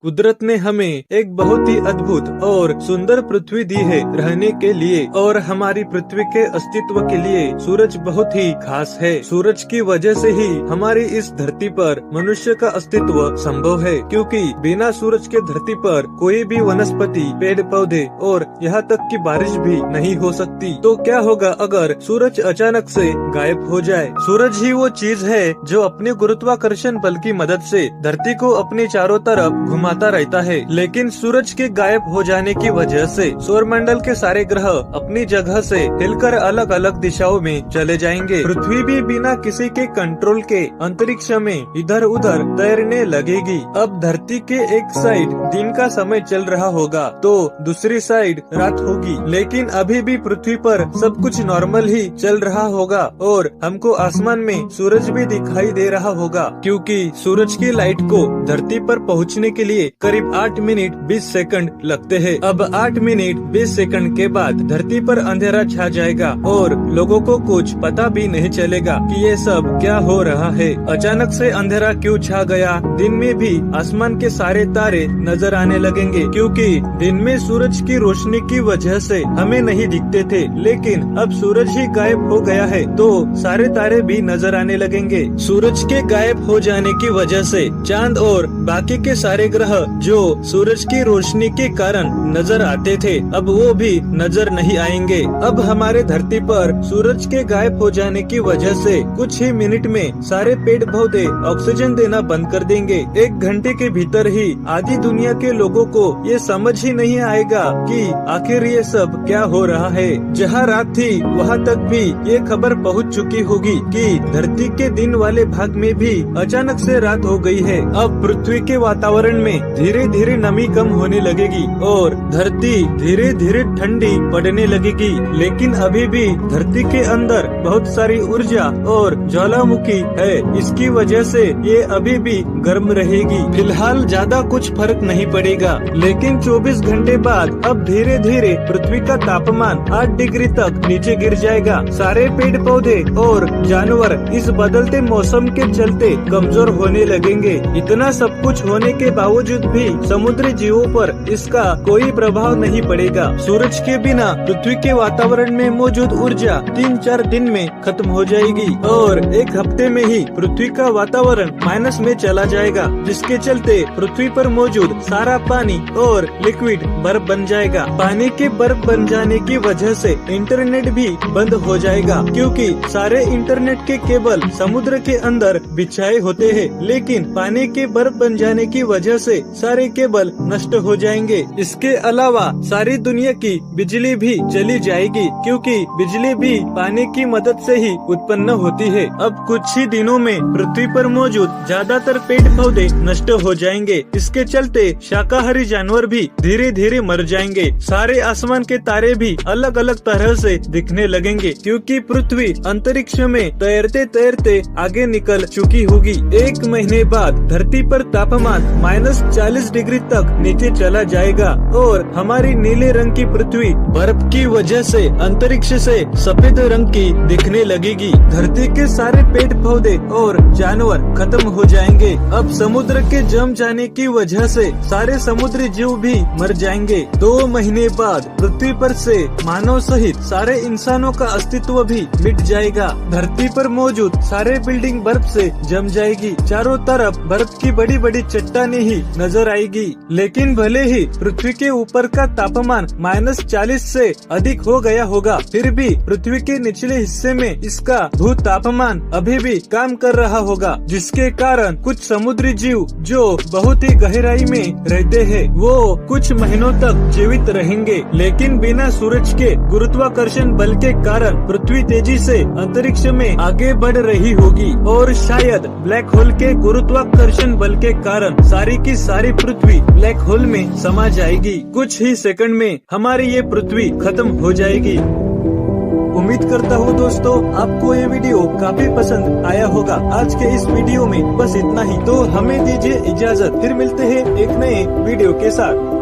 कुदरत ने हमें एक बहुत ही अद्भुत और सुंदर पृथ्वी दी है रहने के लिए, और हमारी पृथ्वी के अस्तित्व के लिए सूरज बहुत ही खास है। सूरज की वजह से ही हमारी इस धरती पर मनुष्य का अस्तित्व संभव है, क्योंकि बिना सूरज के धरती पर कोई भी वनस्पति, पेड़ पौधे और यहाँ तक कि बारिश भी नहीं हो सकती। तो क्या होगा अगर सूरज अचानक से गायब हो जाए? सूरज ही वो चीज है जो अपने गुरुत्वाकर्षण बल की मदद से धरती को अपने चारों तरफ घुमाता रहता है, लेकिन सूरज के गायब हो जाने की वजह से सौरमंडल के सारे ग्रह अपनी जगह से हिलकर अलग अलग दिशाओं में चले जाएंगे। पृथ्वी भी बिना किसी के कंट्रोल के अंतरिक्ष में इधर उधर तैरने लगेगी। अब धरती के एक साइड दिन का समय चल रहा होगा तो दूसरी साइड रात होगी, लेकिन अभी भी पृथ्वी पर सब कुछ नॉर्मल ही चल रहा होगा और हमको आसमान में सूरज भी दिखाई दे रहा होगा, क्योंकि सूरज की लाइट को धरती पर पहुंचने के लिए करीब 8 मिनट 20 सेकंड लगते हैं। अब 8 मिनट 20 सेकंड के बाद धरती पर अंधेरा छा जाएगा और लोगों को कुछ पता भी नहीं चलेगा कि ये सब क्या हो रहा है। अचानक से अंधेरा क्यों छा गया? दिन में भी आसमान के सारे तारे नजर आने लगेंगे, क्योंकि दिन में सूरज की रोशनी की वजह से हमें नहीं दिखते थे, लेकिन अब सूरज ही गायब हो गया है तो सारे तारे भी नजर आने लगेंगे। सूरज के गायब हो जाने की वजह से चांद और बाकी के सारे ग्रह जो सूरज की रोशनी के कारण नजर आते थे अब वो भी नजर नहीं आएंगे। अब हमारे धरती पर सूरज के गायब हो जाने की वजह से कुछ ही मिनट में सारे पेड़ पौधे ऑक्सीजन देना बंद कर देंगे। 1 घंटे के भीतर ही आधी दुनिया के लोगों को ये समझ ही नहीं आएगा कि आखिर ये सब क्या हो रहा है। जहाँ रात थी वहाँ तक भी ये खबर पहुँच चुकी होगी कि धरती के दिन वाले भाग में भी अचानक से रात हो गई है। अब पृथ्वी के वातावरण में धीरे धीरे नमी कम होने लगेगी और धरती धीरे धीरे ठंडी पड़ने लगेगी, लेकिन अभी भी धरती के अंदर बहुत सारी ऊर्जा और ज्वालामुखी है। इसकी वजह से ये अभी भी गर्म रहेगी। फिलहाल ज्यादा कुछ फर्क नहीं पड़ेगा, लेकिन 24 घंटे बाद अब धीरे धीरे पृथ्वी का तापमान 8 डिग्री तक नीचे गिर जाएगा। सारे पेड़ पौधे और जानवर इस बदलते मौसम के चलते कमजोर होने लगेंगे। इतना सब कुछ होने के बावजूद भी समुद्री जीवों पर इसका कोई प्रभाव नहीं पड़ेगा। सूरज के बिना पृथ्वी के वातावरण में मौजूद ऊर्जा 3-4 दिन में खत्म हो जाएगी और 1 हफ्ते में ही पृथ्वी का वातावरण माइनस में चला जाएगा, जिसके चलते पृथ्वी पर मौजूद सारा पानी और लिक्विड बर्फ बन जाएगा। पानी के बर्फ बन जाने की वजह से इंटरनेट भी बंद हो जाएगा, क्योंकि सारे इंटरनेट के केबल समुद्र के अंदर बिछाए होते हैं, लेकिन पानी के बर्फ बन जाने की वजह से सारे केबल नष्ट हो जाएंगे। इसके अलावा सारी दुनिया की बिजली भी चली जाएगी, क्योंकि बिजली भी पानी की मदद से ही उत्पन्न होती है। अब कुछ ही दिनों में पृथ्वी पर मौजूद ज्यादातर पेड़ पौधे नष्ट हो जाएंगे। इसके चलते शाकाहारी जानवर भी धीरे धीरे मर जाएंगे। सारे आसमान के तारे भी अलग अलग तरह से दिखने लगेंगे, क्योंकि पृथ्वी अंतरिक्ष में तैरते तैरते आगे निकल चुकी होगी। 1 महीने बाद धरती पर तापमान -40 डिग्री तक नीचे चला जाएगा और हमारी नीले रंग की पृथ्वी बर्फ की वजह से अंतरिक्ष से सफेद रंग की दिखने लगेगी। धरती के सारे पेड़ पौधे और जानवर खत्म हो जाएंगे। अब समुद्र के जम जाने की वजह से सारे समुद्री जीव भी मर जाएंगे। 2 महीने बाद पृथ्वी पर से मानव सहित सारे इंसानों का अस्तित्व भी मिट जाएगा। धरती पर मौजूद सारे बिल्डिंग बर्फ से जम जाएगी। चारों तरफ बर्फ की बड़ी बड़ी चट्टानें ही नजर आएगी। लेकिन भले ही पृथ्वी के ऊपर का तापमान -40 से अधिक हो गया होगा, फिर भी पृथ्वी के निचले हिस्से में इसका भू तापमान अभी भी काम कर रहा होगा, जिसके कारण कुछ समुद्री जीव जो बहुत ही गहराई में रहते हैं वो कुछ महीनों तक जीवित रहेंगे। लेकिन बिना सूरज के गुरुत्वाकर्षण बल के कारण पृथ्वी तेजी से अंतरिक्ष में आगे बढ़ रही होगी और शायद ब्लैक होल के गुरुत्वाकर्षण बल के कारण सारी की सारी पृथ्वी ब्लैक होल में समा जाएगी। कुछ ही सेकंड में हमारी ये पृथ्वी खत्म हो जाएगी। उम्मीद करता हूँ दोस्तों आपको ये वीडियो काफी पसंद आया होगा। आज के इस वीडियो में बस इतना ही, तो हमें दीजिए इजाजत, फिर मिलते हैं एक नए वीडियो के साथ।